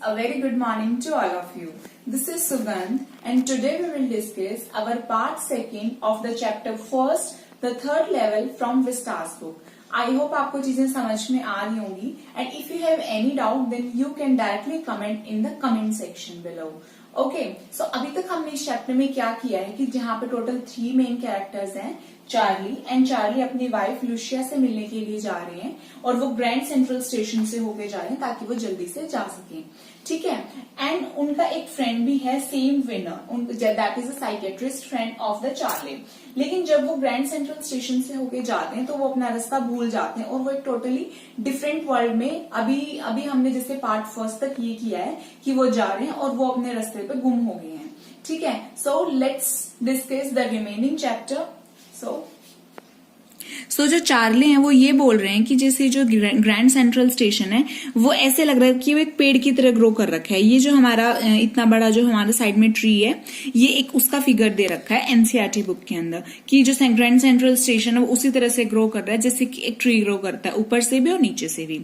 A very good morning to all of you. This is Sugandh and today we will discuss our part second of the chapter first, the third level from Vistas book. I hope आपको चीजें समझ में आ रही होंगी and if you have any doubt then you can directly comment in the comment section below. Okay so अभी तक हमने इस चैप्टर में क्या किया है कि जहाँ पे टोटल 3 मेन कैरेक्टर्स हैं, चार्ली अपनी वाइफ लुशिया से मिलने के लिए जा रहे हैं और वो ग्रैंड सेंट्रल स्टेशन से होके जा रहे हैं ताकि वो जल्दी से जा सकें, ठीक है। एंड उनका एक फ्रेंड भी है, same winner, that is a psychiatrist friend of the Charlie. लेकिन जब वो ग्रैंड सेंट्रल स्टेशन से होके जाते हैं तो वो अपना रास्ता भूल जाते हैं और वो एक टोटली डिफरेंट वर्ल्ड में अभी हमने जैसे पार्ट फर्स्ट तक ये किया है कि वो जा रहे हैं और वो अपने रास्ते पे गुम हो गए हैं, ठीक है। So let's discuss the remaining chapter. So जो चार्ली हैं वो ये बोल रहे हैं कि जैसे जो ग्रैंड सेंट्रल स्टेशन है वो ऐसे लग रहा है कि वो एक पेड़ की तरह ग्रो कर रखा है। ये जो हमारा इतना बड़ा जो हमारे साइड में ट्री है ये एक उसका फिगर दे रखा है एनसीईआरटी बुक के अंदर कि जो ग्रैंड सेंट्रल स्टेशन है वो उसी तरह से ग्रो कर रहा है जैसे कि एक ट्री ग्रो करता है, ऊपर से भी और नीचे से भी।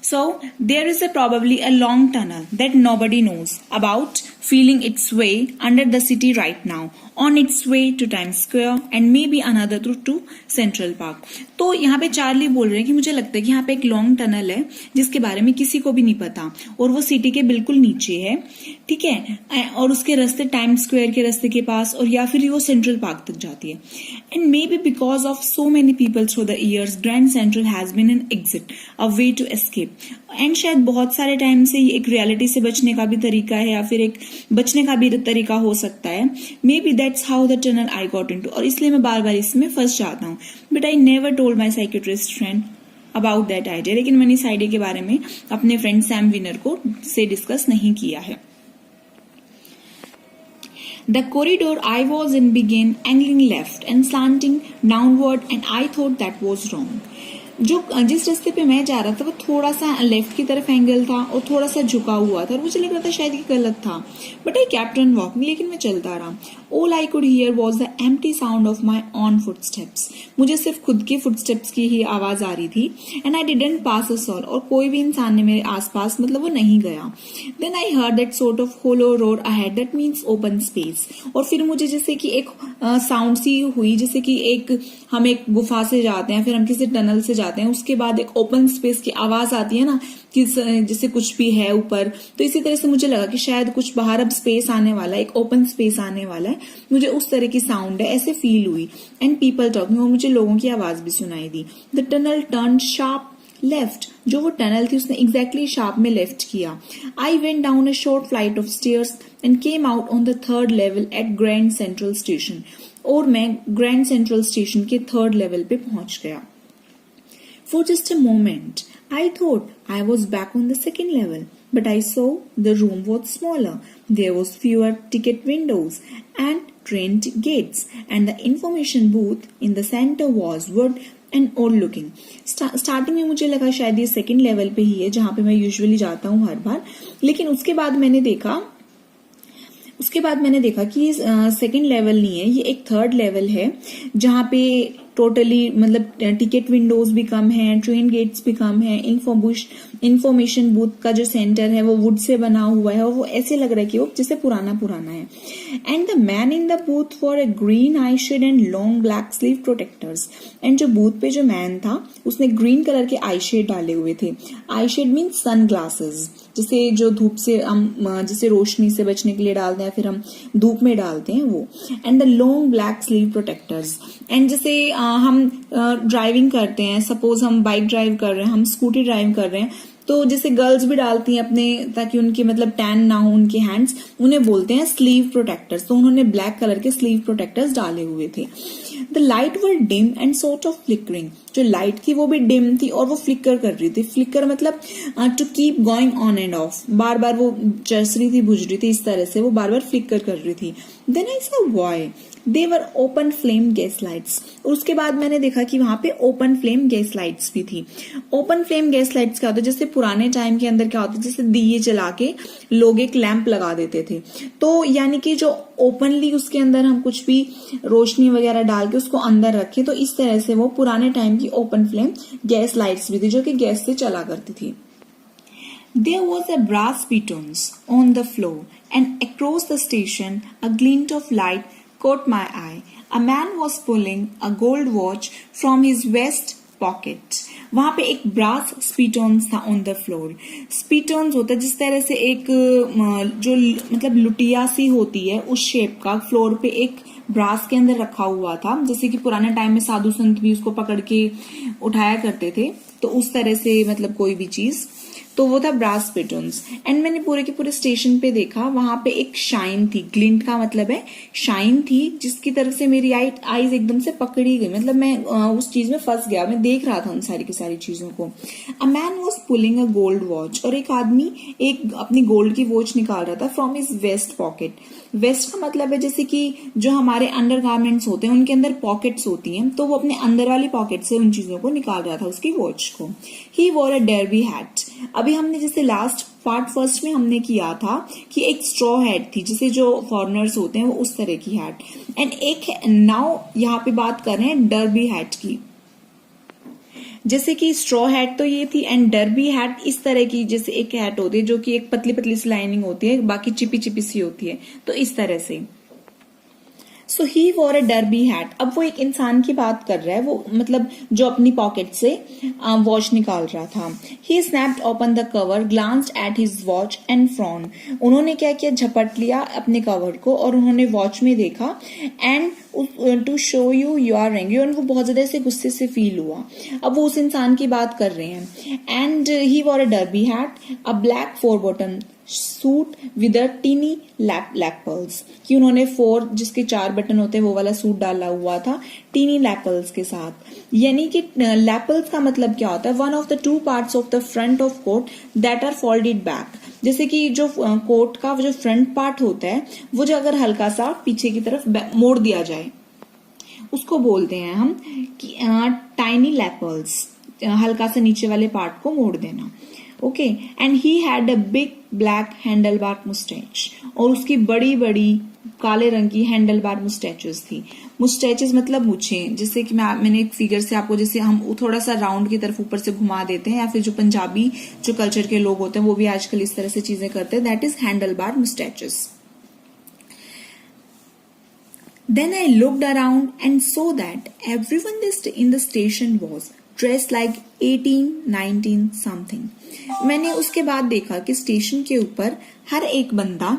So there is probably a long tunnel that nobody knows about, feeling its way under the city right now, on its way to Times Square and maybe another through to Central Park। तो यहाँ पे Charlie बोल रहे हैं कि मुझे लगता है कि यहाँ पे एक लॉन्ग टनल है जिसके बारे में किसी को भी नहीं पता और वो सिटी के बिल्कुल नीचे है, ठीक है, और उसके रास्ते टाइम्स स्क्वायर के रास्ते के पास और या फिर वो सेंट्रल पार्क तक जाती है। And maybe because of so many people through the years Grand Central has been an exit, a way to escape. And शायद बहुत सारे टाइम से ये एक रियलिटी से बचने का भी तरीका है या फिर एक बचने का भी तरीका हो सकता है। May be that's how the tunnel I got into, और इसलिए मैं बार बार इसमें फंस जाता हूँ। But I never told my psychiatrist friend about that idea, लेकिन मैंने इस आइडिया के बारे में अपने फ्रेंड सैम विनर को से डिस्कस नहीं किया है। The corridor I was in began angling left and slanting downward and I thought that was wrong. जिस रास्ते पे मैं जा रहा था वो थोड़ा सा लेफ्ट की तरफ एंगल था और थोड़ा सा झुका हुआ था और मुझे लग रहा था शायद ये गलत था, but I kept on walking, लेकिन मैं चलता रहा। All I could hear was the empty sound of my on footsteps, मुझे सिर्फ खुद के फुटस्टेप्स की ही आवाज आ रही थी। And I didn't pass a soul, और कोई भी इंसान ने मेरे आसपास मतलब वो नहीं गया। Then I heard that sort of hollow road ahead, that means open space, और फिर मुझे जैसे कि एक साउंड सी हुई जैसे कि हम एक गुफा से जाते हैं, फिर हम किसी टनल से जाते हैं, उसके बाद एक ओपन स्पेस की आवाज आती है ना कि जैसे कुछ भी है ऊपर, तो इसी तरह से मुझे लगा कि शायद कुछ बाहर अब स्पेस आने वाला है, एक ओपन स्पेस आने वाला है। मुझे उस तरह की साउंड है ऐसे फील हुई। एंड पीपल टॉकिंग, और मुझे लोगों की आवाज भी सुनाई दी। The tunnel turn sharp left, जो वो टनल थी उसने एग्जैक्टली शार्प में लेफ्ट किया। I went down a short flight of stairs and came out on the third level at Grand Central Station, और मैं ग्रैंड सेंट्रल स्टेशन के third level पे पहुंच गया। For just a moment, I thought I was back on the second level, but I saw the room was smaller. There was fewer ticket windows and train gates, and the information booth in the center was wood and old looking. Starting में मुझे लगा शायद ये second level पे ही है जहां पे मैं यूजुअली जाता हूँ हर बार, लेकिन उसके बाद मैंने देखा कि सेकेंड लेवल नहीं है, ये एक थर्ड लेवल है जहां पे टोटली मतलब टिकट विंडोज भी कम है, ट्रेन गेट्स भी कम है, इंफॉर्मेशन बूथ का जो सेंटर है वो वुड से बना हुआ है और वो ऐसे लग रहा है कि वो जैसे पुराना है। And the man in the booth for a green eye shade and long black sleeve protectors, and जो बूथ पे जो मैन था उसने ग्रीन कलर के आई शेड डाले हुए थे। आई शेड मीन्स सन ग्लासेस, जैसे जो धूप से हम जैसे रोशनी से बचने के लिए डालते हैं, फिर हम धूप में डालते हैं वो। And the long black sleeve protectors, and जैसे हम ड्राइविंग करते हैं, सपोज हम बाइक ड्राइव कर रहे हैं, हम स्कूटी ड्राइव कर रहे हैं, तो जैसे गर्ल्स भी डालती हैं अपने ताकि उनके मतलब टैन ना हो उनके हैंड्स, उन्हें बोलते हैं स्लीव प्रोटेक्टर्स। तो उन्होंने ब्लैक कलर के स्लीव प्रोटेक्टर्स डाले हुए थे। The light were dim and sort of flickering, जो लाइट थी वो भी डिम थी और वो फ्लिकर कर रही थी। फ्लिकर मतलब to keep going on and off, बार बार वो चस रही थी, बुझ रही थी, इस तरह से वो बार बार फ्लिकर कर रही थी। Then I saw boy, they were open flame gas lights, और उसके बाद मैंने देखा कि वहां पे ओपन फ्लेम गैस लाइट्स भी थी। ओपन फ्लेम गैस लाइट्स क्या होता है, जैसे पुराने टाइम के अंदर क्या होता है, जैसे दिए जला के लोग एक लैंप लगा देते थे, तो यानी कि जो ओपनली उसके अंदर हम कुछ भी रोशनी वगैरह डाल के उसको अंदर रखे, तो इस तरह से वो पुराने टाइम की ओपन फ्लेम गैस लाइट्स भी थी जो कि गैस से चला करती थी। There was a brass pitons on the floor, and across the station, a glint of light caught my eye. A man was pulling a gold watch from his vest pocket. वहां पे एक brass स्पीटॉन्स था on the floor. स्पीटॉन्स होता है जिस तरह से एक जो मतलब लुटिया सी होती है उस शेप का फ्लोर पे एक ब्रास के अंदर रखा हुआ था, जैसे कि पुराने टाइम में साधु संत भी उसको पकड़ के उठाया करते थे, तो उस तरह से मतलब कोई भी चीज, तो वो था ब्रास पिटन्स. एंड मैंने पूरे के पूरे स्टेशन पे देखा, वहां पे एक शाइन थी. ग्लिंट का मतलब है शाइन थी, जिसकी तरफ से मेरी आईज एकदम से पकड़ी गई. मतलब मैं उस चीज में फंस गया, मैं देख रहा था उन सारी की सारी चीजों को. A man was pulling a gold watch, और एक आदमी एक अपनी गोल्ड की वॉच निकाल रहा था from his vest pocket. Vest का मतलब है जैसे कि जो हमारे अंडर गारमेंट्स होते हैं उनके अंदर पॉकेट्स होती हैं, तो वो अपने अंदर वाली पॉकेट से उन चीजों को निकाल रहा था, उसकी वॉच को. ही वॉर अ डर्बी हैट. अभी हमने जैसे लास्ट पार्ट फर्स्ट में हमने किया था कि एक स्ट्रॉ हैट थी, जिसे जो फॉरेनर्स होते हैं वो उस तरह की हैट. एंड एक नाउ यहाँ पे बात कर रहे हैं डर्बी हैट की. जैसे कि स्ट्रॉ हैट तो ये थी, एंड डर्बी हैट इस तरह की, जैसे एक हैट होती है जो कि एक पतली पतली सी लाइनिंग होती है, बाकी चिपी चिपी सी होती है, तो इस तरह से. सो ही वॉर अ डर्बी हैट. अब वो एक इंसान की बात कर रहा है, वो मतलब जो अपनी पॉकेट से वॉच निकाल रहा था. He snapped open the cover, glanced at his watch and frowned. उन्होंने क्या किया, झपट लिया अपने कवर को और उन्होंने वॉच में देखा. And to show you are angry, उनको बहुत ज्यादा से गुस्से से फील हुआ. अब वो उस इंसान की बात कर रहे हैं. And he wore a derby hat, a black 4 button suit with a teeny lapels, कि उन्होंने 4 जिसके 4 बटन होते हैं वो वाला सूट डाला हुआ था टीनी लैपल्स के साथ. यानी कि लैपल्स का मतलब क्या होता है, one of the 2 parts of the front of coat that are folded back. जैसे कि जो कोट का जो फ्रंट पार्ट होता है वो जो अगर हल्का सा पीछे की तरफ मोड़ दिया जाए उसको बोलते हैं हम कि टाइनी लैपल्स, हल्का सा नीचे वाले पार्ट को मोड़ देना. Okay. And he had a big black handle bar moustache, और उसकी बड़ी बड़ी काले रंग की हैंडल बार मुस्टैचेस थी. मुस्टैचेस मतलब मूछें, जैसे कि मैंने एक फिगर से आपको, जैसे हम थोड़ा सा राउंड की तरफ ऊपर से घुमा देते हैं, या फिर जो पंजाबी जो कल्चर के लोग होते हैं वो भी आजकल इस तरह से चीजें करते हैं, that is handle bar moustaches. Then I looked around and saw that everyone in the station was dressed like 18, 19 something. मैंने उसके बाद देखा कि स्टेशन के ऊपर हर एक बंदा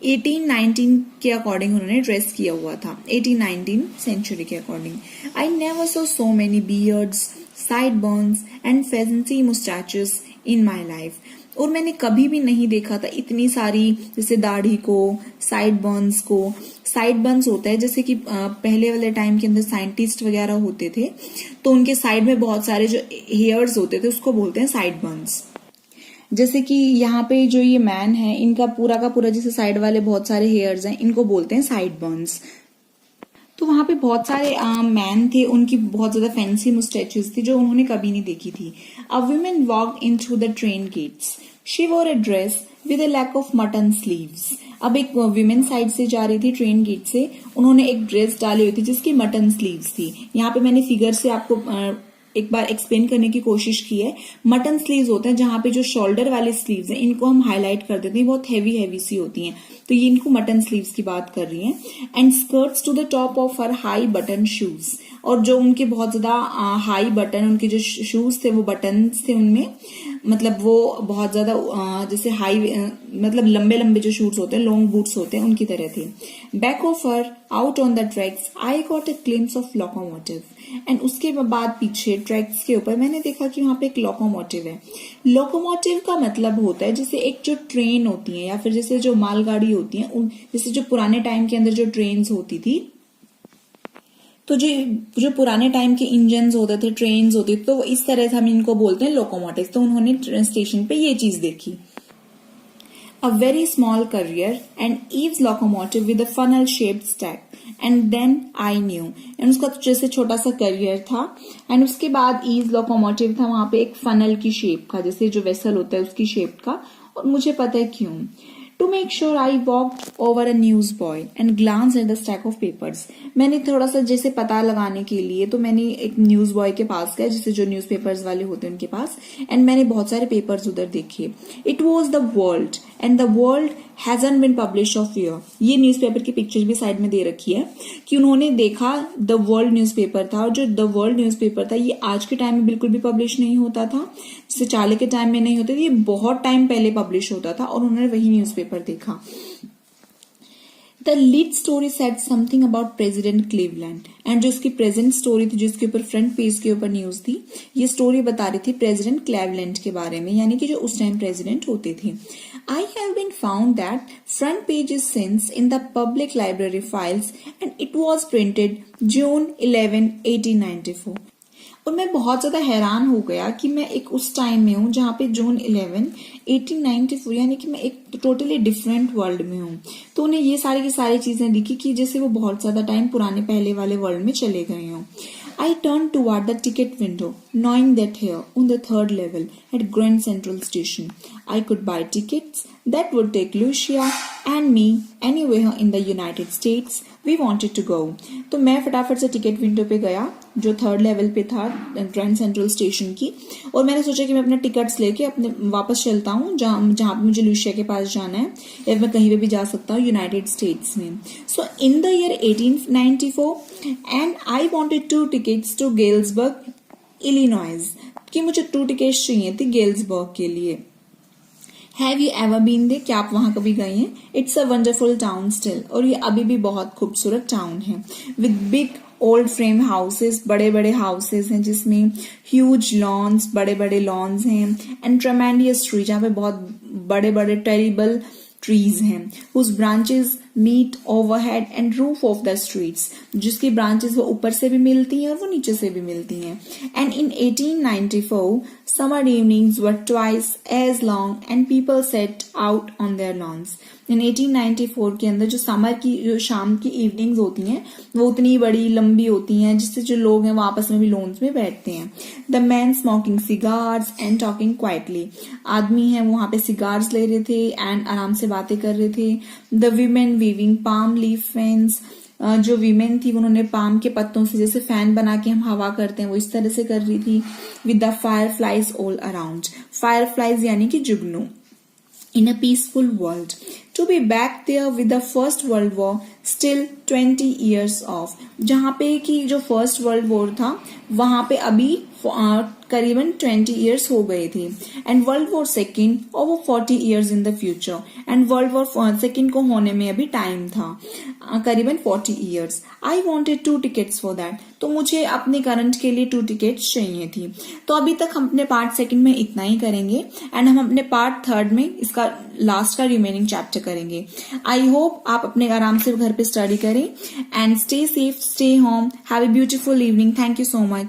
18, 19 के अकॉर्डिंग उन्होंने ड्रेस किया हुआ था, 18, 19 सेंचुरी के according. I never saw so many beards, sideburns and fancy mustaches in my life. और मैंने कभी भी नहीं देखा था इतनी सारी जैसे दाढ़ी को, साइड बर्न्स को. साइड बर्न्स होता है जैसे कि पहले वाले टाइम के अंदर साइंटिस्ट वगैरह होते थे तो उनके साइड में बहुत सारे जो हेयर्स होते थे उसको बोलते हैं साइड बर्न्स. जैसे कि यहाँ पे जो ये मैन है इनका पूरा का पूरा जैसे साइड वाले बहुत सारे हेयर्स हैं, इनको बोलते हैं साइड बर्न्स. तो वहां पे बहुत सारे मैन थे, उनकी बहुत ज्यादा फैंसी मुस्टैचेस थी जो उन्होंने कभी नहीं देखी थी. A woman walked in through the train gates. She wore a dress with a leg of mutton sleeves. अब एक विमेन साइड से जा रही थी ट्रेन गेट से, उन्होंने एक ड्रेस डाली हुई थी जिसकी मटन स्लीव्स थी. यहाँ पे मैंने फिगर से आपको एक बार एक्सप्लेन करने की कोशिश की है. मटन स्लीव्स होते हैं जहां पे जो शोल्डर वाले स्लीव्स हैं इनको हम हाईलाइट कर देते हैं, बहुत हैवी हैवी सी होती हैं, तो ये इनको मटन स्लीव्स की बात कर रही हैं. And skirts to the top of her high button shoes. और जो उनके बहुत ज्यादा हाई बटन, उनके जो शूज थे वो बटन थे उनमें, मतलब वो बहुत ज्यादा जैसे हाई मतलब लंबे लंबे जो शूज होते हैं, लॉन्ग बूट्स होते हैं, उनकी तरह थे. Back of her out on the tracks I got a glimpse of locomotive. And उसके बाद पीछे ट्रैक्स के ऊपर मैंने देखा कि वहां पे एक लोकोमोटिव है. लोकोमोटिव का मतलब होता है जैसे एक जो ट्रेन होती है या फिर जैसे जो मालगाड़ी होती है, जैसे जो पुराने टाइम के अंदर जो ट्रेन्स होती थी, तो जो पुराने टाइम के इंजन्स होते थे, ट्रेन्स होती थी, तो इस तरह से हम इनको बोलते हैं लोकोमोटिव. तो उन्होंने स्टेशन पे ये चीज देखी. A very small carrier and Eve's locomotive with a funnel shaped stack. And then I knew. And उसका तो जैसे छोटा सा करियर था, एंड उसके बाद ईव लोकोमोटिव था, वहां पे एक फनल की शेप का, जैसे जो वेसल होता है उसकी शेप का, और मुझे पता है क्यों. To make sure, I walked over a newsboy and glanced at the stack of papers. मैंने थोड़ा सा जैसे पता लगाने के लिए तो मैंने एक न्यूज बॉय के पास गया, जैसे जो न्यूज पेपर्स वाले होते हैं उनके पास, एंड मैंने बहुत सारे पेपर्स उधर देखे. It was the world and the world hasn't been published of year. ये न्यूज़पेपर की पिक्चर भी साइड में दे रखी है कि उन्होंने देखा द वर्ल्ड न्यूज़पेपर था, और जो द वर्ल्ड न्यूज़पेपर था ये आज के टाइम में बिल्कुल भी पब्लिश नहीं होता था, जैसे चाले के टाइम में नहीं होता था, ये बहुत टाइम पहले पब्लिश होता था, और उन्होंने वही न्यूज़पेपर देखा. The lead story said something about president Cleveland, and जो इसकी प्रेजेंट स्टोरी थी, जिसके ऊपर फ्रंट पेज के ऊपर न्यूज थी, ये स्टोरी बता रही थी प्रेसिडेंट क्लीवलैंड के बारे में, यानी कि जो उस टाइम प्रेसिडेंट होते थे. I have been found that front page is since in the public library files and it was printed June 11, 1894. और मैं बहुत ज्यादा हैरान हो गया कि मैं एक उस टाइम में हूँ जहाँ पे जून 11, 1894, यानी कि मैं एक टोटली डिफरेंट वर्ल्ड में हूँ. तो उन्हें ये सारी की सारी चीजें दिखी कि जैसे वो बहुत ज्यादा टाइम पुराने पहले वाले वर्ल्ड में चले गए हों. I turned toward the ticket window, knowing that here, on the third level, at Grand Central Station, I could buy tickets that would take Lucia and me anywhere in the United States we wanted to go. तो मैं फटाफट से ticket window पे गया जो third level पे था grand Central station की, और मैंने सोचा कि मैं अपने टिकट्स लेके अपने वापस चलता हूँ जहाँ पे मुझे लूशिया के पास जाना है, या मैं कहीं पे भी जा सकता हूँ यूनाइटेड स्टेट्स में. So in the year 1894 and I wanted 2 tickets to Galesburg Illinois, कि मुझे 2 tickets चाहिए थी गेल्सबर्ग के लिए. Have you ever been there? क्या आप वहां कभी गए हैं? It's a wonderful town still, और ये अभी भी बहुत खूबसूरत टाउन है. With big old frame houses, बड़े बड़े हाउसेज हैं जिसमें huge lawns, बड़े बड़े lawns हैं, and tremendous trees, जहाँ पे बहुत बड़े बड़े terrible trees हैं, whose branches meet overhead and roof of the streets, जिसकी branches वो ऊपर से भी मिलती हैं और वो नीचे से भी मिलती हैं. And in 1894, summer evenings were twice as long and people set out on their lawns. In 1894 के अंदर जो समर की जो शाम की इवनिंग्स होती हैं वो उतनी बड़ी लंबी होती हैं जिससे जो लोग हैं वो आपस में भी लॉन्स में बैठते हैं. The men smoking cigars and talking quietly, आदमी हैं वहां पे सिगार्स ले रहे थे एंड आराम से बातें कर रहे थे. The women weaving palm leaf fans, जो वीमेन थी उन्होंने पाम के पत्तों से जैसे फैन बना के हम हवा करते हैं वो इस तरह से कर रही थी. With the fire flies all around, fire flies यानी कि जुगनू. In a peaceful world, to be back there with the first world war still 20 years off, जहाँ पे कि जो फर्स्ट वर्ल्ड वॉर था वहां पे अभी करीबन 20 इयर्स हो गए थे, एंड वर्ल्ड वॉर सेकेंड और वो 40 years in the future, and world war second को होने में अभी टाइम था करीबन 40 years. I wanted 2 tickets for that, तो मुझे अपने करंट के लिए 2 tickets चाहिए थी. तो अभी तक हम अपने पार्ट सेकेंड में इतना ही करेंगे एंड हम अपने पार्ट थर्ड में इसका लास्ट का रिमेनिंग चैप्टर करेंगे. आई होप आप अपने आराम से घर पे स्टडी करें and stay safe, stay home, have a beautiful evening. Thank you so much.